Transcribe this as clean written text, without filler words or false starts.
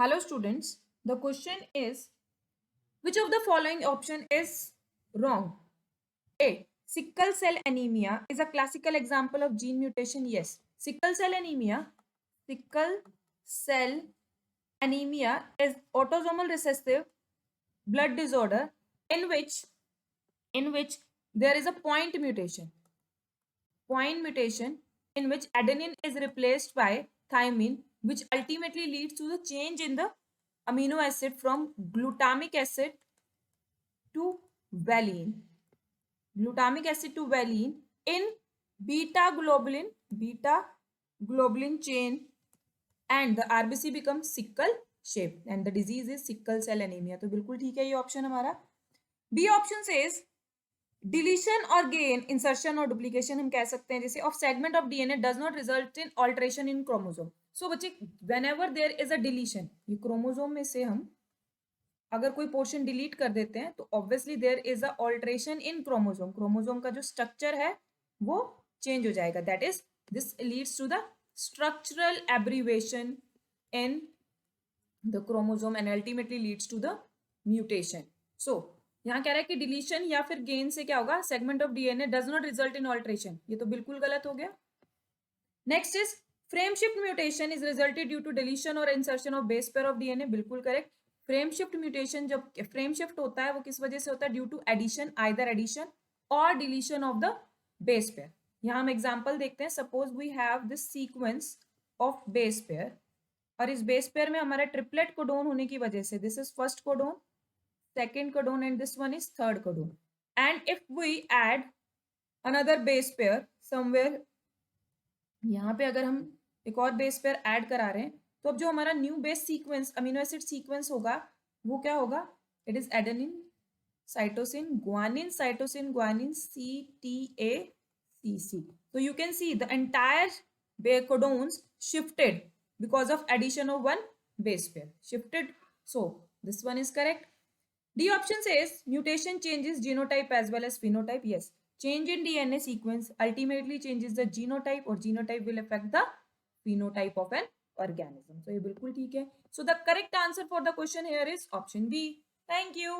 Hello students, the question is which of the following option is wrong? A. Sickle cell anemia is a classical example of gene mutation. Yes. Sickle cell anemia is autosomal recessive blood disorder in which there is a point mutation. Point mutation in which adenine is replaced by thymine, which ultimately leads to the change in the amino acid from glutamic acid to valine. Glutamic acid to valine in beta globulin chain, and the RBC becomes sickle shape and the disease is sickle cell anemia. तो बिल्कुल ठीक है ये option हमारा. B option says deletion और gain, insertion और duplication हम कह सकते हैं जैसे of segment of DNA does not result in alteration in chromosome. So बच्चे whenever there is a deletion, ये क्रोमोसोम में से हम अगर कोई पोर्शन डिलीट कर देते हैं तो obviously there is a alteration in chromosome. Chromosome का जो स्ट्रक्चर है वो चेंज हो जाएगा. That is this leads to the structural abbreviation in the chromosome and ultimately leads to the mutation. So यहाँ कह रहा है कि डिलीशन या फिर गेन से क्या होगा, segment of DNA does not result in alteration. ये तो बिल्कुल गलत हो गया. Next is frame shift mutation is resulted due to deletion और insertion of base pair of DNA. बिल्कुल करेक्ट. फ्रेम शिफ्ट म्यूटेशन, जब फ्रेम शिफ्ट होता है वो किस वजह से होता है, due to addition, either addition और deletion of the base pair. यहाँ हम एग्जांपल देखते हैं. Suppose we have this sequence of base pair और इस बेस पेयर में हमारा ट्रिपलेट कोडोन होने की वजह से this is first codon, second codon and this one is third codon. And if we add another base pair somewhere, यहाँ पे अगर हम एक और बेस पेयर ऐड करा रहे हैं तो अब जो हमारा new base sequence, amino acid sequence होगा वो क्या होगा, it is adenine cytosine guanine, cytosine guanine CTACC. So you can see the entire codons shifted because of addition of one base pair shifted. So this one is correct. D option says mutation changes genotype as well as phenotype. Yes, change in DNA sequence ultimately changes the genotype or genotype will affect the phenotype of an organism. So ये बिल्कुल ठीक है. So the correct answer for the question here is option B. Thank you.